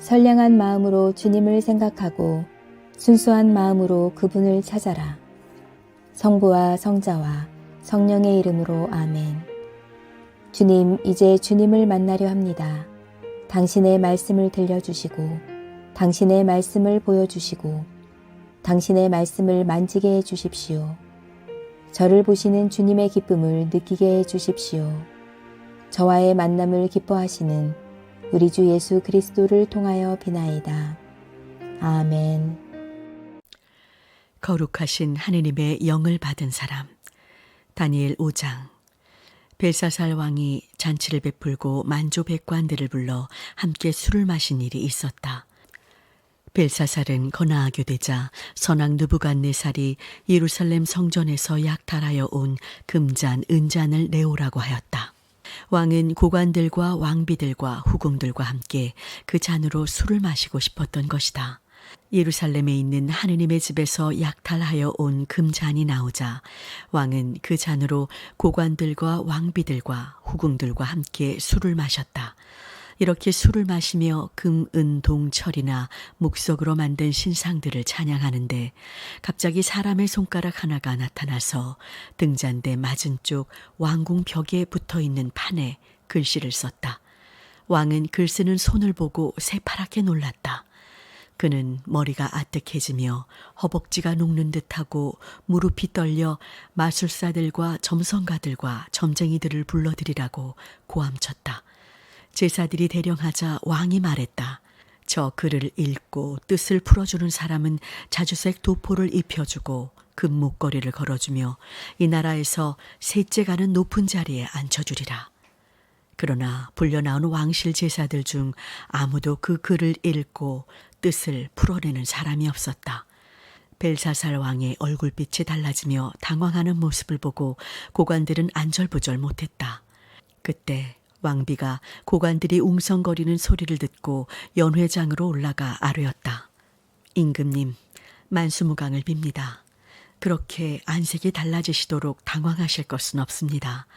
선량한 마음으로 주님을 생각하고 순수한 마음으로 그분을 찾아라. 성부와 성자와 성령의 이름으로 아멘. 주님, 이제 주님을 만나려 합니다. 당신의 말씀을 들려주시고 당신의 말씀을 보여주시고 당신의 말씀을 만지게 해주십시오. 저를 보시는 주님의 기쁨을 느끼게 해주십시오. 저와의 만남을 기뻐하시는 우리 주 예수 그리스도를 통하여 비나이다. 아멘. 거룩하신 하느님의 영을 받은 사람. 다니엘 5장. 벨사살 왕이 잔치를 베풀고 만조 백관들을 불러 함께 술을 마신 일이 있었다. 벨사살은 거나하게 되자 선왕 느부갓네살이 예루살렘 성전에서 약탈하여 온 금잔, 은잔을 내오라고 하였다. 왕은 고관들과 왕비들과 후궁들과 함께 그 잔으로 술을 마시고 싶었던 것이다. 예루살렘에 있는 하느님의 집에서 약탈하여 온 금잔이 나오자 왕은 그 잔으로 고관들과 왕비들과 후궁들과 함께 술을 마셨다. 이렇게 술을 마시며 금, 은, 동, 철이나 묵석으로 만든 신상들을 찬양하는데 갑자기 사람의 손가락 하나가 나타나서 등잔대 맞은쪽 왕궁 벽에 붙어있는 판에 글씨를 썼다. 왕은 글 쓰는 손을 보고 새파랗게 놀랐다. 그는 머리가 아뜩해지며 허벅지가 녹는 듯하고 무릎이 떨려 마술사들과 점성가들과 점쟁이들을 불러들이라고 고함쳤다. 제사들이 대령하자 왕이 말했다. 저 글을 읽고 뜻을 풀어주는 사람은 자주색 도포를 입혀주고 금 목걸이를 걸어주며 이 나라에서 셋째 가는 높은 자리에 앉혀주리라. 그러나 불려나온 왕실 제사들 중 아무도 그 글을 읽고 뜻을 풀어내는 사람이 없었다. 벨사살 왕의 얼굴빛이 달라지며 당황하는 모습을 보고 고관들은 안절부절 못했다. 그때 왕비가 고관들이 웅성거리는 소리를 듣고 연회장으로 올라가 아뢰었다. 임금님, 만수무강을 빕니다. 그렇게 안색이 달라지시도록 당황하실 것은 없습니다.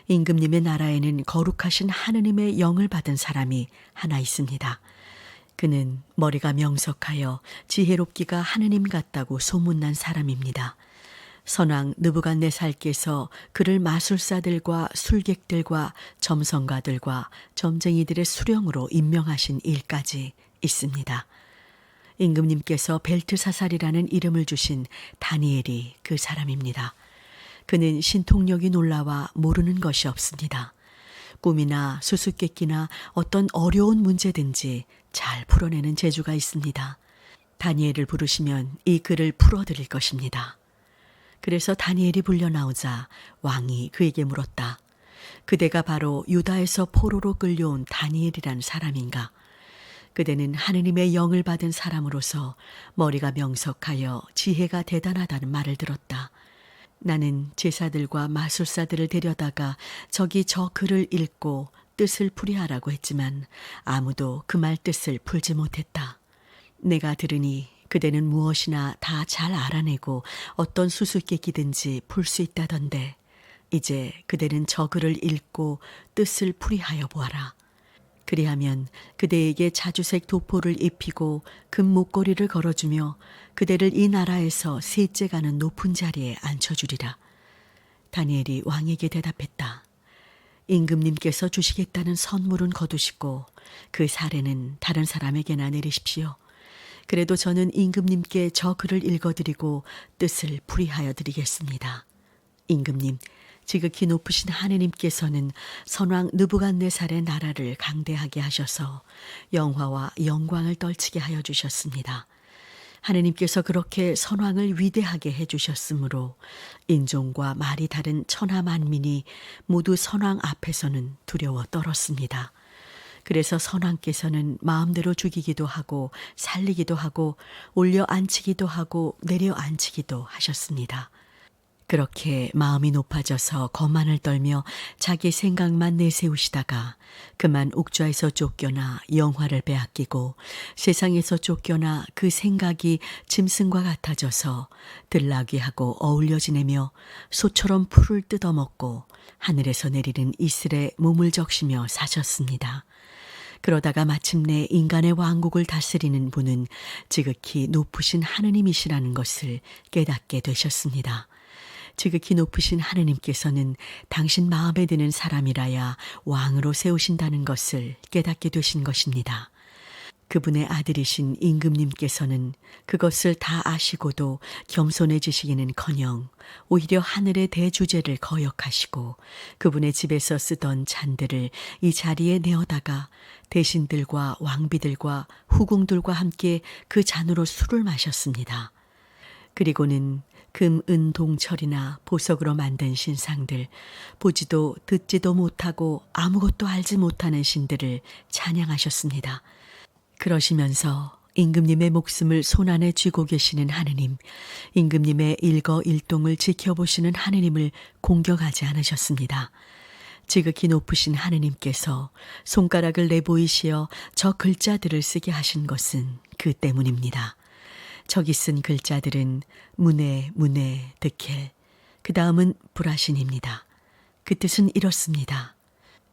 임금님의 나라에는 거룩하신 하느님의 영을 받은 사람이 하나 있습니다. 그는 머리가 명석하여 지혜롭기가 하느님 같다고 소문난 사람입니다. 선왕 느부갓네살께서 그를 마술사들과 술객들과 점성가들과 점쟁이들의 수령으로 임명하신 일까지 있습니다. 임금님께서 벨트사살이라는 이름을 주신 다니엘이 그 사람입니다. 그는 신통력이 놀라와 모르는 것이 없습니다. 꿈이나 수수께끼나 어떤 어려운 문제든지 잘 풀어내는 재주가 있습니다. 다니엘을 부르시면 이 글을 풀어드릴 것입니다. 그래서 다니엘이 불려 나오자 왕이 그에게 물었다. 그대가 바로 유다에서 포로로 끌려온 다니엘이라는 사람인가? 그대는 하느님의 영을 받은 사람으로서 머리가 명석하여 지혜가 대단하다는 말을 들었다. 나는 제사들과 마술사들을 데려다가 저기 저 글을 읽고 뜻을 풀이하라고 했지만 아무도 그 말 뜻을 풀지 못했다. 내가 들으니 그대는 무엇이나 다 잘 알아내고 어떤 수수께끼든지 풀 수 있다던데 이제 그대는 저 글을 읽고 뜻을 풀이하여 보아라. 그리하면 그대에게 자주색 도포를 입히고 금 목걸이를 걸어주며 그대를 이 나라에서 셋째 가는 높은 자리에 앉혀주리라. 다니엘이 왕에게 대답했다. 임금님께서 주시겠다는 선물은 거두시고 그 사례는 다른 사람에게나 내리십시오. 그래도 저는 임금님께 저 글을 읽어드리고 뜻을 풀이하여 드리겠습니다. 임금님, 지극히 높으신 하느님께서는 선왕 느부갓네살의 나라를 강대하게 하셔서 영화와 영광을 떨치게 하여 주셨습니다. 하느님께서 그렇게 선왕을 위대하게 해주셨으므로 인종과 말이 다른 천하 만민이 모두 선왕 앞에서는 두려워 떨었습니다. 그래서 선왕께서는 마음대로 죽이기도 하고 살리기도 하고 올려 앉히기도 하고 내려 앉히기도 하셨습니다. 그렇게 마음이 높아져서 거만을 떨며 자기 생각만 내세우시다가 그만 옥좌에서 쫓겨나 영화를 빼앗기고 세상에서 쫓겨나 그 생각이 짐승과 같아져서 들나귀하고 어울려 지내며 소처럼 풀을 뜯어먹고 하늘에서 내리는 이슬에 몸을 적시며 사셨습니다. 그러다가 마침내 인간의 왕국을 다스리는 분은 지극히 높으신 하느님이시라는 것을 깨닫게 되셨습니다. 지극히 높으신 하느님께서는 당신 마음에 드는 사람이라야 왕으로 세우신다는 것을 깨닫게 되신 것입니다. 그분의 아들이신 임금님께서는 그것을 다 아시고도 겸손해지시기는커녕 오히려 하늘의 대주제를 거역하시고 그분의 집에서 쓰던 잔들을 이 자리에 내어다가 대신들과 왕비들과 후궁들과 함께 그 잔으로 술을 마셨습니다. 그리고는 금, 은, 동, 철이나 보석으로 만든 신상들, 보지도 듣지도 못하고 아무것도 알지 못하는 신들을 찬양하셨습니다. 그러시면서 임금님의 목숨을 손안에 쥐고 계시는 하느님, 임금님의 일거일동을 지켜보시는 하느님을 공경하지 않으셨습니다. 지극히 높으신 하느님께서 손가락을 내보이시어 저 글자들을 쓰게 하신 것은 그 때문입니다. 저기 쓴 글자들은 문에, 득헬, 그 다음은 브라신입니다. 그 뜻은 이렇습니다.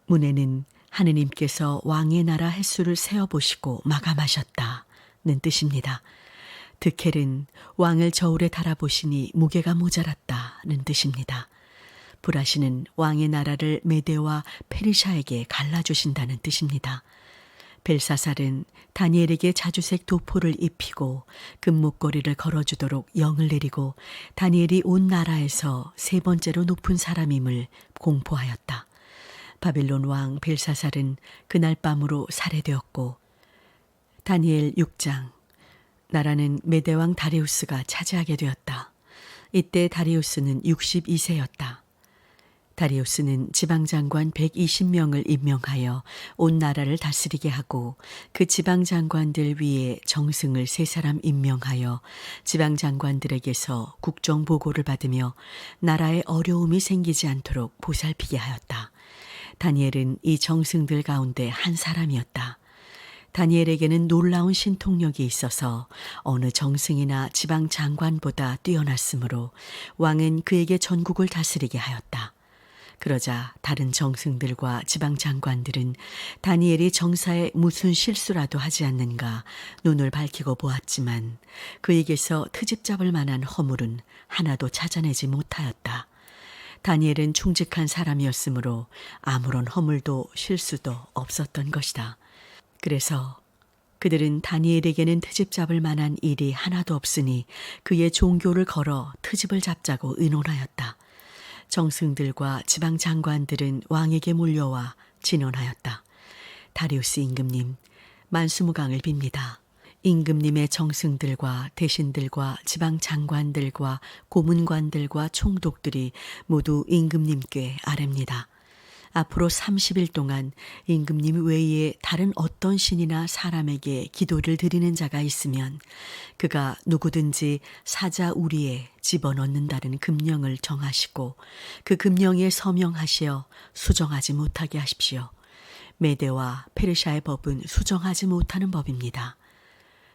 문에는 하느님께서 왕의 나라 횟수를 세어보시고 마감하셨다는 뜻입니다. 득헬은 왕을 저울에 달아보시니 무게가 모자랐다는 뜻입니다. 브라신은 왕의 나라를 메대와 페르시아에게 갈라주신다는 뜻입니다. 벨사살은 다니엘에게 자주색 도포를 입히고 금목걸이를 걸어주도록 영을 내리고 다니엘이 온 나라에서 세 번째로 높은 사람임을 공포하였다. 바빌론 왕 벨사살은 그날 밤으로 살해되었고 다니엘 6장 나라는 메대왕 다리우스가 차지하게 되었다. 이때 다리우스는 62세였다. 다리우스는 지방장관 120명을 임명하여 온 나라를 다스리게 하고 그 지방장관들 위에 정승을 3사람 임명하여 지방장관들에게서 국정보고를 받으며 나라에 어려움이 생기지 않도록 보살피게 하였다. 다니엘은 이 정승들 가운데 한 사람이었다. 다니엘에게는 놀라운 신통력이 있어서 어느 정승이나 지방장관보다 뛰어났으므로 왕은 그에게 전국을 다스리게 하였다. 그러자 다른 정승들과 지방장관들은 다니엘이 정사에 무슨 실수라도 하지 않는가 눈을 밝히고 보았지만 그에게서 트집 잡을 만한 허물은 하나도 찾아내지 못하였다. 다니엘은 충직한 사람이었으므로 아무런 허물도 실수도 없었던 것이다. 그래서 그들은 다니엘에게는 트집 잡을 만한 일이 하나도 없으니 그의 종교를 걸어 트집을 잡자고 의논하였다. 정승들과 지방장관들은 왕에게 몰려와 진언하였다. 다리우스 임금님, 만수무강을 빕니다. 임금님의 정승들과 대신들과 지방장관들과 고문관들과 총독들이 모두 임금님께 아뢰입니다. 앞으로 30일 동안 임금님 외에 다른 어떤 신이나 사람에게 기도를 드리는 자가 있으면 그가 누구든지 사자 우리에 집어넣는다는 금령을 정하시고 그 금령에 서명하시어 수정하지 못하게 하십시오. 메대와 페르시아의 법은 수정하지 못하는 법입니다.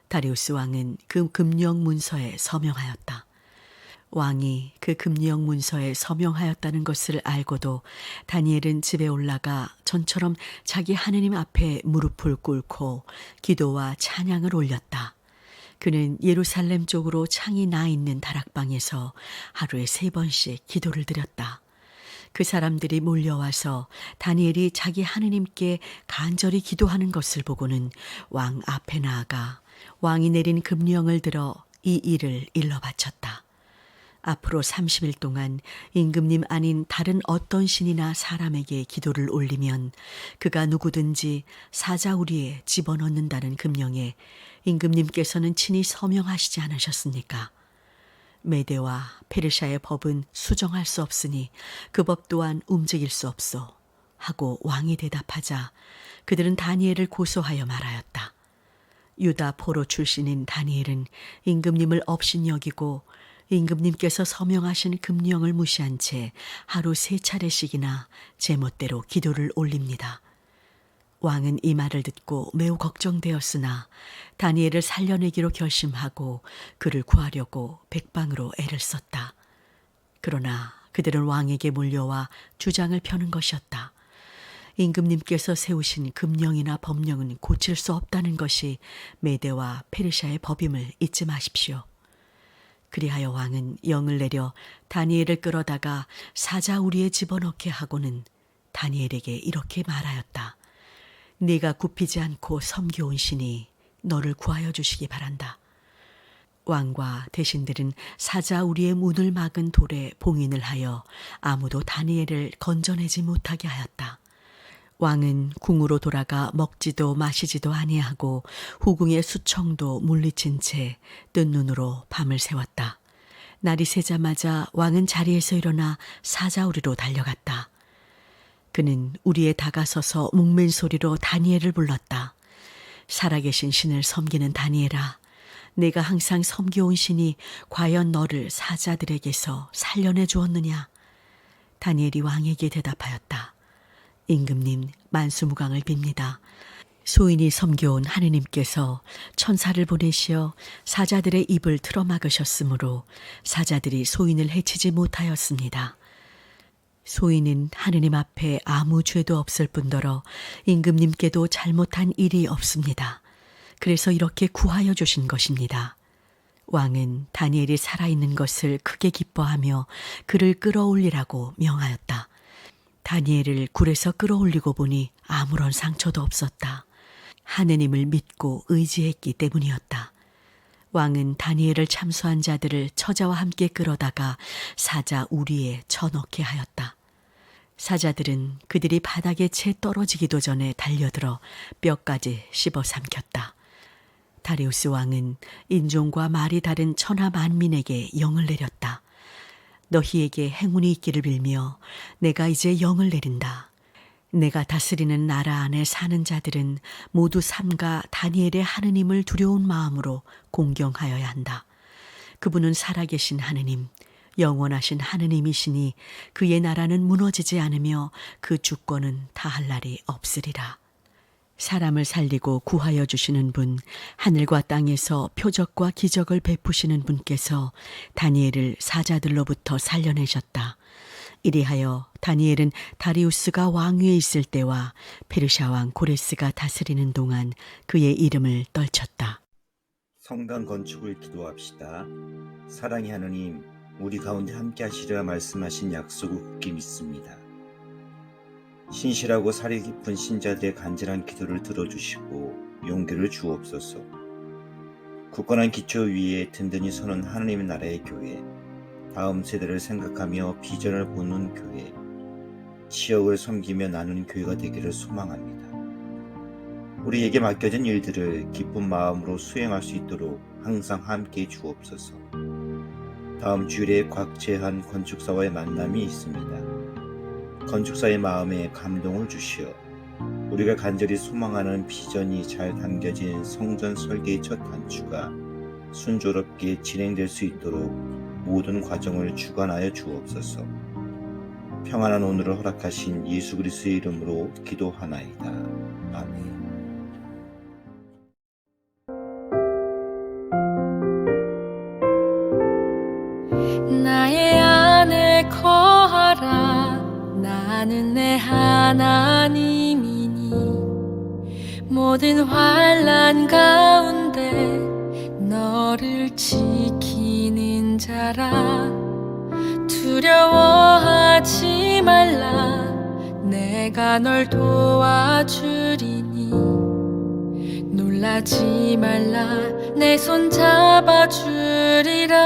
다리우스 왕은 그 금령 문서에 서명하였다. 왕이 그 금령 문서에 서명하였다는 것을 알고도 다니엘은 집에 올라가 전처럼 자기 하느님 앞에 무릎을 꿇고 기도와 찬양을 올렸다. 그는 예루살렘 쪽으로 창이 나 있는 다락방에서 하루에 3번씩 기도를 드렸다. 그 사람들이 몰려와서 다니엘이 자기 하느님께 간절히 기도하는 것을 보고는 왕 앞에 나아가 왕이 내린 금령을 들어 이 일을 일러 바쳤다. 앞으로 30일 동안 임금님 아닌 다른 어떤 신이나 사람에게 기도를 올리면 그가 누구든지 사자우리에 집어넣는다는 금령에 임금님께서는 친히 서명하시지 않으셨습니까? 메대와 페르시아의 법은 수정할 수 없으니 그 법 또한 움직일 수 없소 하고 왕이 대답하자 그들은 다니엘을 고소하여 말하였다. 유다 포로 출신인 다니엘은 임금님을 업신여기고 임금님께서 서명하신 금령을 무시한 채 하루 3차례씩이나 제멋대로 기도를 올립니다. 왕은 이 말을 듣고 매우 걱정되었으나 다니엘을 살려내기로 결심하고 그를 구하려고 백방으로 애를 썼다. 그러나 그들은 왕에게 몰려와 주장을 펴는 것이었다. 임금님께서 세우신 금령이나 법령은 고칠 수 없다는 것이 메대와 페르시아의 법임을 잊지 마십시오. 그리하여 왕은 영을 내려 다니엘을 끌어다가 사자 우리에 집어넣게 하고는 다니엘에게 이렇게 말하였다. 네가 굽히지 않고 섬겨온 신이 너를 구하여 주시기 바란다. 왕과 대신들은 사자 우리의 문을 막은 돌에 봉인을 하여 아무도 다니엘을 건져내지 못하게 하였다. 왕은 궁으로 돌아가 먹지도 마시지도 아니하고 후궁의 수청도 물리친 채 뜬 눈으로 밤을 새웠다. 날이 새자마자 왕은 자리에서 일어나 사자우리로 달려갔다. 그는 우리에 다가서서 묵멘 소리로 다니엘을 불렀다. 살아계신 신을 섬기는 다니엘아, 내가 항상 섬겨온 신이 과연 너를 사자들에게서 살려내 주었느냐? 다니엘이 왕에게 대답하였다. 임금님, 만수무강을 빕니다. 소인이 섬겨온 하느님께서 천사를 보내시어 사자들의 입을 틀어막으셨으므로 사자들이 소인을 해치지 못하였습니다. 소인은 하느님 앞에 아무 죄도 없을 뿐더러 임금님께도 잘못한 일이 없습니다. 그래서 이렇게 구하여 주신 것입니다. 왕은 다니엘이 살아있는 것을 크게 기뻐하며 그를 끌어올리라고 명하였다. 다니엘을 굴에서 끌어올리고 보니 아무런 상처도 없었다. 하느님을 믿고 의지했기 때문이었다. 왕은 다니엘을 참수한 자들을 처자와 함께 끌어다가 사자 우리에 쳐넣게 하였다. 사자들은 그들이 바닥에 채 떨어지기도 전에 달려들어 뼈까지 씹어 삼켰다. 다리우스 왕은 인종과 말이 다른 천하 만민에게 영을 내렸다. 너희에게 행운이 있기를 빌며 내가 이제 영을 내린다. 내가 다스리는 나라 안에 사는 자들은 모두 삼가 다니엘의 하느님을 두려운 마음으로 공경하여야 한다. 그분은 살아계신 하느님, 영원하신 하느님이시니 그의 나라는 무너지지 않으며 그 주권은 다할 날이 없으리라. 사람을 살리고 구하여 주시는 분, 하늘과 땅에서 표적과 기적을 베푸시는 분께서 다니엘을 사자들로부터 살려내셨다. 이리하여 다니엘은 다리우스가 왕위에 있을 때와 페르시아 왕 고레스가 다스리는 동안 그의 이름을 떨쳤다. 성당 건축을 기도합시다. 사랑의 하느님, 우리 가운데 함께 하시리라 말씀하신 약속을 굳게 믿습니다. 신실하고 사리 깊은 신자들의 간절한 기도를 들어주시고 용기를 주옵소서. 굳건한 기초 위에 든든히 서는 하느님의 나라의 교회, 다음 세대를 생각하며 비전을 보는 교회, 지역을 섬기며 나누는 교회가 되기를 소망합니다. 우리에게 맡겨진 일들을 기쁜 마음으로 수행할 수 있도록 항상 함께해 주옵소서. 다음 주일에 곽재한 건축사와의 만남이 있습니다. 건축사의 마음에 감동을 주시어 우리가 간절히 소망하는 비전이 잘 담겨진 성전 설계의 첫 단추가 순조롭게 진행될 수 있도록 모든 과정을 주관하여 주옵소서. 평안한 오늘을 허락하신 예수 그리스도의 이름으로 기도하나이다. 아멘. 나의 안에 거하라. 나는 내 하나님이니 모든 환난 가운데 너를 지키는 자라. 두려워하지 말라. 내가 널 도와주리니 놀라지 말라. 내 손 잡아주리라.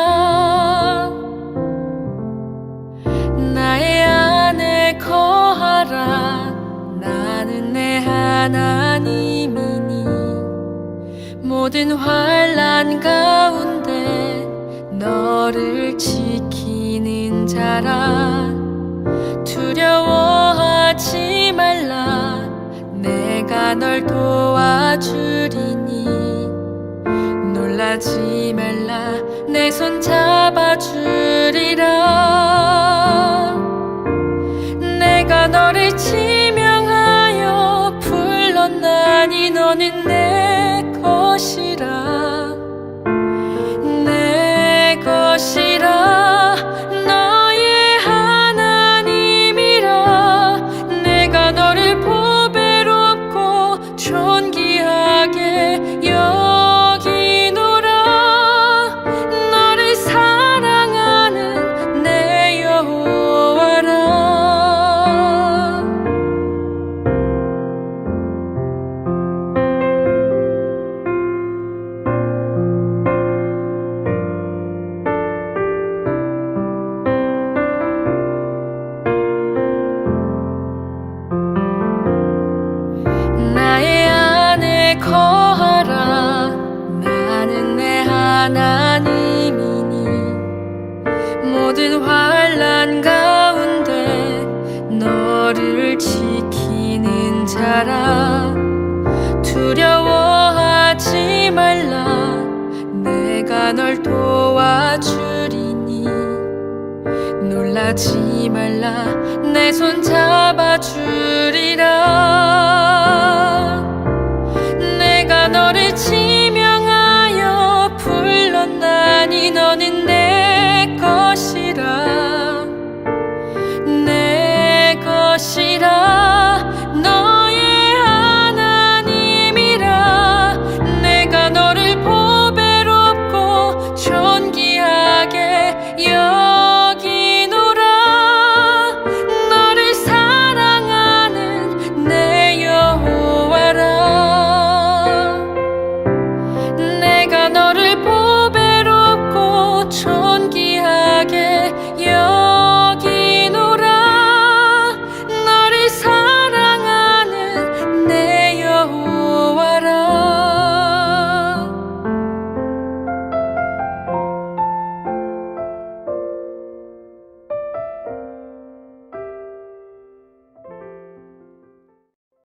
나의 안에 거하라. 나는 내 하나님이니 모든 환난 가운데 너를 지키는 자라. 두려워하지 말라. 내가 널 도와주리니 놀라지 말라. 내 손 잡아주리라. 내가 너를 지명하여 불렀나니 너는 내 것이라. 내 것이라. 너의 하나님이라. 내가 너를 자라. 두려워하지 말라. 내가 널 도와주리니. 놀라지 말라. 내 손 잡아주리라.